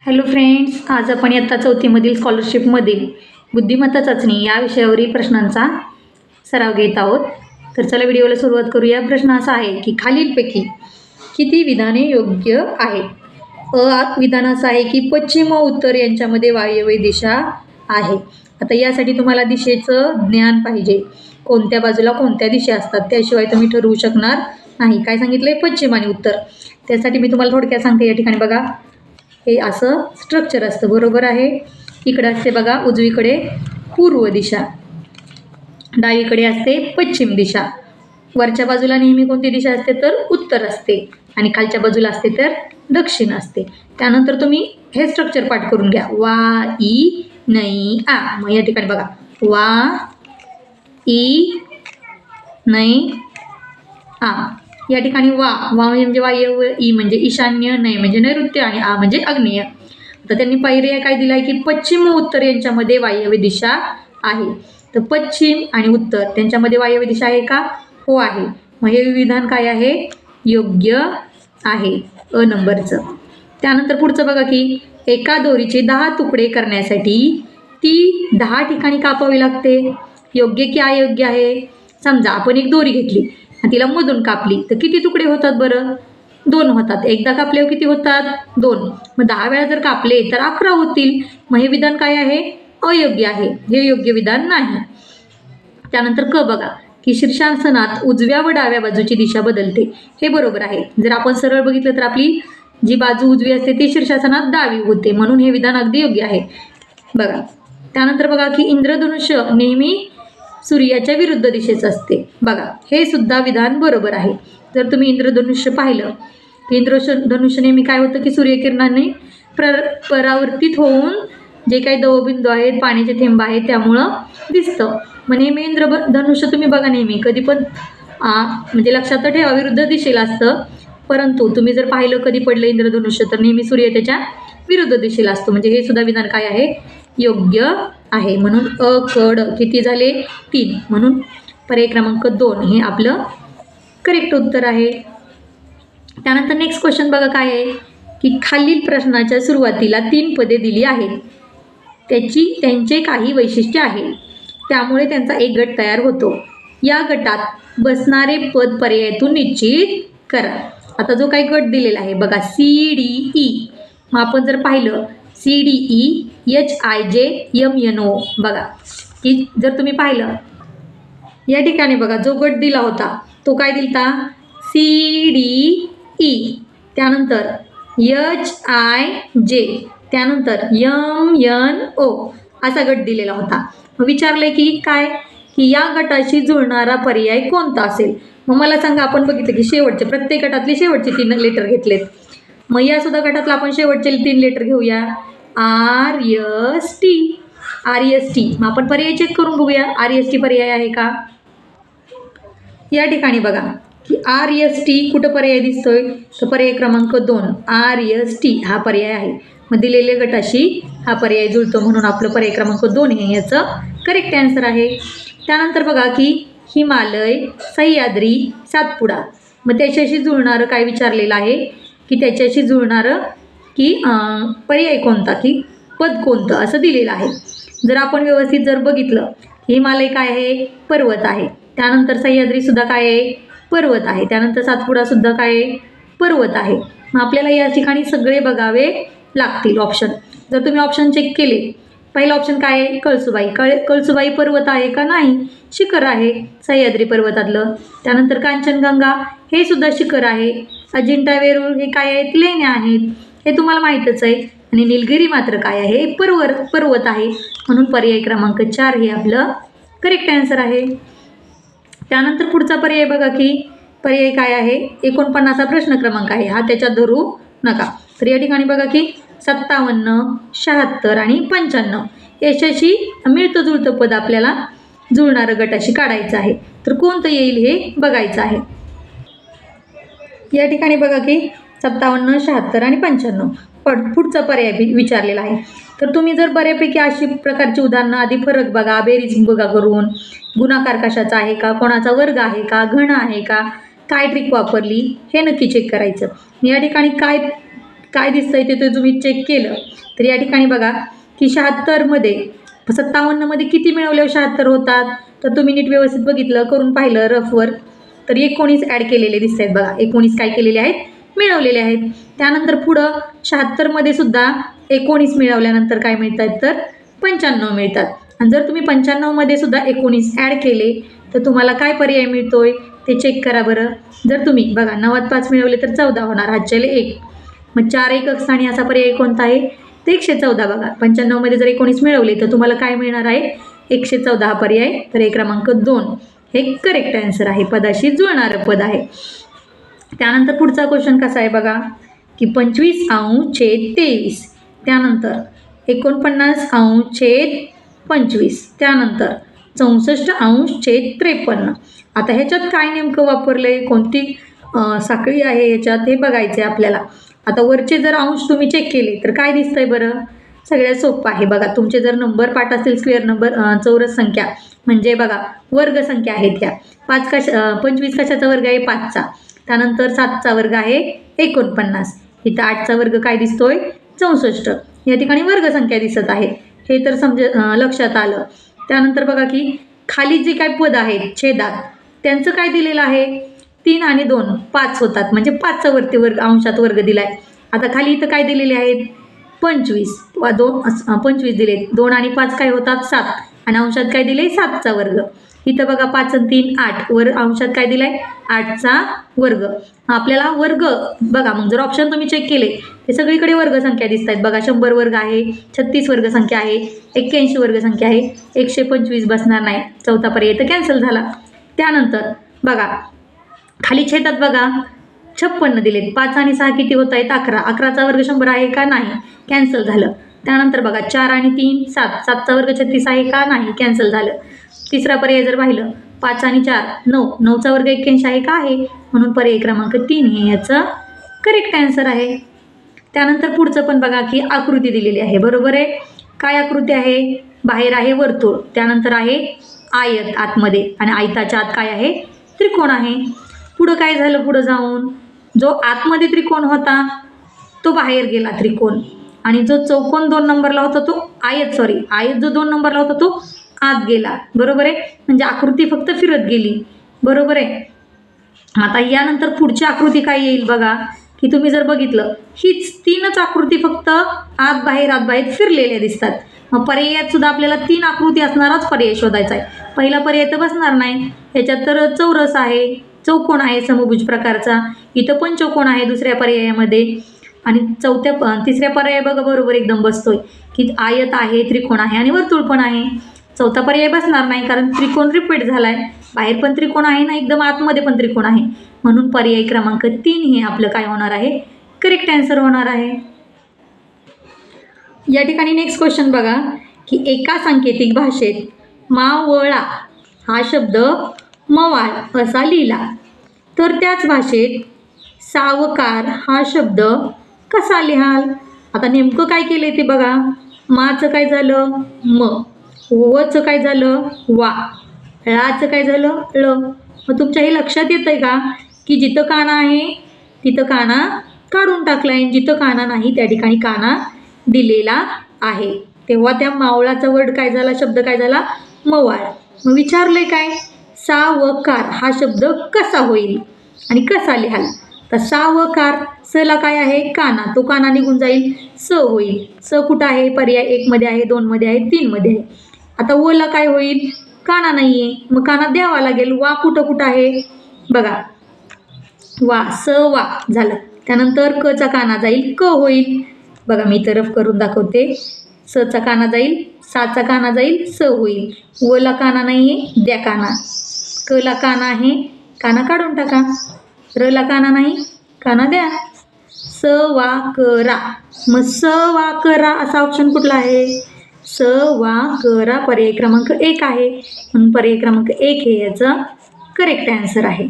Hello friends, आज आपण इयत्ता चौथीमधील स्कॉलरशिपमधील बुद्धिमत्ता चाचणी या विषयावरील प्रश्नांचा सराव घेत आहोत. तर चला व्हिडिओला सुरुवात करूया. प्रश्न असा आहे की खालीलपैकी किती विधाने योग्य आहेत. विधान असं आहे की पश्चिम व उत्तर यांच्यामध्ये वायव्य दिशा आहे. आता यासाठी तुम्हाला दिशेचं ज्ञान पाहिजे. कोणत्या बाजूला कोणत्या दिशा असतात, त्याशिवाय तुम्ही ठरवू शकणार नाही. काय सांगितलंय? पश्चिम आणि उत्तर. त्यासाठी मी तुम्हाला थोडक्यात सांगते. या ठिकाणी बघा, हे असं स्ट्रक्चर असतं, बरोबर आहे. इकडे असते बघा उजवीकडे पूर्व दिशा, डावीकडे असते पश्चिम दिशा, वरच्या बाजूला नेहमी कोणती दिशा असते तर उत्तर असते, आणि खालच्या बाजूला असते तर दक्षिण असते. त्यानंतर तुम्ही हे स्ट्रक्चर पाठ करून घ्या. वा ई नै आ. मग या ठिकाणी बघा, वा ई नै आ. या ठिकाणी वा म्हणजे वायव्य, ई म्हणजे ईशान्य, नै म्हणजे नैऋत्य, आणि आ म्हणजे आग्नेय. आता त्यांनी पर्याय काय दिला आहे की पश्चिम व उत्तर यांच्यामध्ये वायव्य दिशा आहे. तर पश्चिम आणि उत्तर त्यांच्यामध्ये वायव्य दिशा आहे का? हो आहे. मग हे विधान काय आहे? योग्य आहे, अ नंबरचं. त्यानंतर पुढचं बघा की एका दोरीचे 10 तुकडे करण्यासाठी ती 10 ठिकाणी कापावी लागते. योग्य की अयोग्य आहे? समजा आपण एक दोरी घेतली आणि तिला मधून कापली तर किती तुकडे होतात बरं? 2 होतात. एकदा कापल्यावर किती होतात? 2. मग 10 वेळा जर कापले तर 11 होतील. मग हे विधान काय आहे? अयोग्य आहे. हे योग्य विधान नाही. त्यानंतर क बघा की शीर्षासनात उजव्या व डाव्या बाजूची दिशा बदलते. हे बरोबर आहे. जर आपण सरळ बघितलं तर आपली जी बाजू उजवी असते ती शीर्षासनात डावी होते, म्हणून हे विधान अगदी योग्य आहे. बघा त्यानंतर बघा की इंद्रधनुष्य नेहमी सूर्याच्या विरुद्ध दिशेचं असते. बघा हे सुद्धा विधान बरोबर आहे. जर तुम्ही इंद्रधनुष्य पाहिलं की इंद्रधनुष्य नेहमी काय होतं की सूर्यकिरणांनी परावर्तित होऊन जे काही दवबिंदू आहेत, पाण्याचे थेंब आहेत, त्यामुळं दिसतं. मग नेहमी इंद्रधनुष्य तुम्ही बघा नेहमी कधी पण म्हणजे लक्षात ठेवा विरुद्ध दिशेला असतं. परंतु तुम्ही जर पाहिलं कधी पडलं इंद्रधनुष्य तर नेहमी सूर्य त्याच्या विरुद्ध दिशेला असतो. म्हणजे हे सुद्धा विधान काय आहे? योग्य आहे. म्हणून अ क ड किती झाले? 3. म्हणून पर्याय क्रमांक 2 हे आपलं करेक्ट उत्तर आहे. त्यानंतर नेक्स्ट क्वेश्चन बघा काय आहे की खालील प्रश्नाच्या सुरुवातीला 3 पदे दिली आहेत. त्यांचे काही वैशिष्ट्य आहे, त्यामुळे त्यांचा एक गट तयार होतो. या गटात बसणारे पद पर्यायातून निश्चित करा. आता जो काही गट दिलेला आहे बघा CDE, मग आपण जर पाहिलं CDE HIJMNO बघा की जर तुम्ही पाहिलं या ठिकाणी बघा जो गट दिला होता तो काय दिलता? CDE, त्यानंतर HIJ, त्यानंतर MNO असा गट दिलेला होता. मग विचारलंय की काय की या गटाशी जुळणारा पर्याय कोणता असेल. मग मला सांगा, आपण बघितलं की शेवटचे प्रत्येक गटातले शेवटचे 3 लेटर घेतलेत. मग या सुद्धा गटातला आपण शेवटचे 3 लेटर घेऊया. RST. मग आपण पर्याय चेक करून बघूया RST पर्याय आहे का. या ठिकाणी बघा की RST कुठं पर्याय दिसतोय तर पर्याय क्रमांक 2 RST हा पर्याय आहे. मग दिलेल्या गटाशी हा पर्याय जुळतो, म्हणून आपलं पर्याय क्रमांक 2 हे याचं करेक्ट आन्सर आहे. त्यानंतर बघा की हिमालय, सह्याद्री, सातपुडा, मग त्याच्याशी जुळणारं काय विचारलेलं आहे की त्याच्याशी जुळणारं की पर्याय कोणता की पद कोणतं असं दिलेलं आहे. जर आपण व्यवस्थित जर बघितलं, हिमालय काय आहे? पर्वत आहे. त्यानंतर सह्याद्रीसुद्धा काय आहे? पर्वत आहे. त्यानंतर सातपुडासुद्धा काय आहे? पर्वत आहे. मग आपल्याला या ठिकाणी सगळे बघावे लागतील ऑप्शन. जर तुम्ही ऑप्शन चेक केले, पहिला ऑप्शन काय आहे? कळसुबाई. कळसुबाई पर्वत आहे का? नाही, शिखर आहे सह्याद्री पर्वतातलं. त्यानंतर कांचनगंगा हे सुद्धा शिखर आहे. अजिंठा वेरूळ हे काय आहेत? लेण्या आहेत, हे तुम्हाला माहीतच आहे. आणि निलगिरी मात्र काय आहे? पर्वत आहे. म्हणून पर्याय क्रमांक 4 हे आपलं करेक्ट आन्सर आहे. त्यानंतर पुढचा पर्याय बघा की पर्याय काय आहे? 49 प्रश्न क्रमांक आहे हा, त्याच्यात धरू नका. तर या ठिकाणी बघा की 57, 76 आणि 95 याच्याशी मिळतं जुळतं पद आपल्याला जुळणारं गटाशी काढायचं आहे. तर कोणतं येईल हे बघायचं आहे. या ठिकाणी बघा की 57, 76 आणि 95 पुढचा पर्याय विचारलेला आहे. तर तुम्ही जर बऱ्यापैकी अशी प्रकारची उदाहरणं आधी फरक बघा, बेरीज बघा करून, गुणाकार कशाचा आहे का, कोणाचा वर्ग आहे का, घन आहे का, काय ट्रिक वापरली हे नक्की चेक करायचं. या ठिकाणी काय काय दिसतंय ते तुम्ही चेक केलं तर या ठिकाणी बघा की 76मध्ये 57मध्ये किती मिळवल्यावर 76 होतात, तर तुम्ही नीट व्यवस्थित बघितलं, करून पाहिलं रफवर, तर 19 ॲड केलेले दिसत आहेत बघा. 19 काय केलेले आहेत, मिळवलेले आहेत. त्यानंतर पुढं 76मध्ये सुद्धा 19 मिळवल्यानंतर काय मिळतात, तर 95 मिळतात. आणि जर तुम्ही 95मध्ये सुद्धा 19 ॲड केले तर तुम्हाला काय पर्याय मिळतोय ते चेक करा बरं. जर तुम्ही बघा 9त 5 मिळवले तर 14 होणार, हातच्याले 1, मग 4 एकक स्थानी असा पर्याय कोणता आहे, ते 114 बघा. 95मध्ये जर 19 मिळवले तर तुम्हाला काय मिळणार आहे, 114 हा पर्याय. तर हे क्रमांक 2 हे करेक्ट आन्सर आहे, पदाशी जुळणारं पद आहे. त्यानंतर पुढचा क्वेश्चन कसा आहे बघा की 25 अंश छेद 23, त्यानंतर 49 अंश छेद 25, त्यानंतर 64 अंश छेद 53. आता ह्याच्यात काय नेमकं वापरलंय, कोणती साखळी आहे ह्याच्यात हे बघायचं आहे आपल्याला. आता वरचे जर अंश तुम्ही चेक केले तर काय दिसतंय बरं, सगळ्यात सोपं आहे बघा. तुमचे जर नंबर पाठ असतील स्क्वेअर नंबर चौरस संख्या म्हणजे बघा वर्ग संख्या आहेत ह्या. 25 कशाचा वर्ग आहे, 5चा. त्यानंतर 7चा वर्ग आहे 49. इथं 8चा वर्ग काय दिसतोय, 64. या ठिकाणी वर्ग संख्या दिसत आहे, हे तर लक्षात आलं. त्यानंतर बघा की खाली जे काय पद आहेत छेदात त्यांचं काय दिलेलं आहे, 3 आणि 2 5 होतात, म्हणजे 5चा वरती वर्ग अंशात वर्ग दिलाय. आता खाली इथं काय दिलेले आहेत, 25 वा 25 दिलेत, 2 आणि 5 काय होतात 7, आणि अंशात काय दिले 7चा वर्ग. इथं बघा 5 आणि 3 8, अंशात काय दिलाय 8चा वर्ग. आपल्याला वर्ग बघा, मग जर ऑप्शन तुम्ही चेक केले ते सगळीकडे वर्ग संख्या दिसत आहेत बघा. 100 वर्ग आहे, 36 वर्ग संख्या आहे, 81 वर्ग संख्या आहे, 125 बसणार नाही, चौथा पर्याय तर कॅन्सल झाला. त्यानंतर बघा खाली छेदात बघा 56 दिलेत, 5 आणि 6 किती होत आहेत 11, 11चा वर्ग 100 आहे का नाही, कॅन्सल झालं. त्यानंतर बघा 4 आणि 3 7, 7चा वर्ग 36 आहे का नाही, कॅन्सल झालं. तिसरा पर्याय जर पाहिलं 5 आणि 4 9, 9चा वर्ग 81 आहे का आहे, म्हणून पर्याय क्रमांक 3 हे याचं करेक्ट आन्सर आहे. त्यानंतर पुढचं पण बघा की आकृती दिलेली आहे, बरोबर आहे. काय आकृती आहे, बाहेर आहे वर्तुळ, त्यानंतर आहे आयत आतमध्ये, आणि आयताच्या आत काय आहे, त्रिकोण आहे. पुढं काय झालं, पुढं जाऊन जो आतमध्ये त्रिकोण होता तो बाहेर गेला त्रिकोण, आणि जो चौकोन 2 नंबरला होता तो आयत जो 2 नंबरला होता तो आत गेला, बरोबर आहे. म्हणजे आकृती फक्त फिरत गेली, बरोबर आहे. आता यानंतर पुढची आकृती काय येईल बघा की तुम्ही जर बघितलं हीच 3च आकृती फक्त आत बाहेर फिरलेल्या दिसतात. मग पर्यायात सुद्धा आपल्याला 3 आकृती असणाराच पर्याय शोधायचा आहे. पहिला पर्याय तर बसणार नाही, ह्याच्यात तर चौरस आहे, चौकोन आहे समभुज प्रकारचा, इथं पंचकोन आहे दुसऱ्या पर्यायामध्ये, आणि तिसऱ्या पर्याय बघा बरोबर एकदम बसतोय की आयत आहे, त्रिकोण आहे आणि वर्तुळ पण आहे. चौथा पर्याय बसणार नाही कारण त्रिकोण रिपीट झालाय, बाहेर पण त्रिकोण आहे ना, एकदम आतमध्ये पण त्रिकोण आहे, म्हणून पर्याय क्रमांक 3 हे आपलं काय होणार आहे, करेक्ट आन्सर होणार आहे. या ठिकाणी नेक्स्ट क्वेश्चन बघा की एका सांकेतिक भाषेत मावळा हा शब्द मवाळ असा लिहिला, तर त्याच भाषेत सावकार हा शब्द कसा लिहाल. आता नेमकं काय केलंय ते बघा, माचं काय झालं म, वचं काय झालं वा, ळाचं काय झालं ळ. मग तुमच्या हे लक्षात येतंय का की जिथं काना आहे तिथं काना काढून टाकला आहे, जिथं काना नाही त्या ठिकाणी काना दिलेला आहे. तेव्हा त्या मावळाचा वर्ड काय झाला, शब्द काय झाला मवाळ. मग विचारलंय काय, सावकार हा शब्द कसा होईल आणि कसा लिहाल. तर सावकार, सला काय आहे काना, तो काना निघून जाईल, स होईल. स कुठं आहे, पर्याय 1 मध्ये आहे, 2 मध्ये आहे, 3 मध्ये आहे. आता वला काय होईल, काना नाही आहे, मग काना द्यावा लागेल. वा कुठं आहे बघा, वा स वा झालं. त्यानंतर कचा काना जाईल, क होईल बघा, मी तरफ करून दाखवते. सचा काना जाईल, साचा काना जाईल, स होईल. वला काना नाही आहे, द्या काना. कला काना आहे, काना काढून टाका. रला काना नाही, काना द्या. स वा करा, मग स वा करा असा ऑप्शन कुठला आहे, स वा करा पर्याय क्रमांक 1 आहे, म्हणून पर्याय क्रमांक 1 हे याचं करेक्ट आन्सर आहे.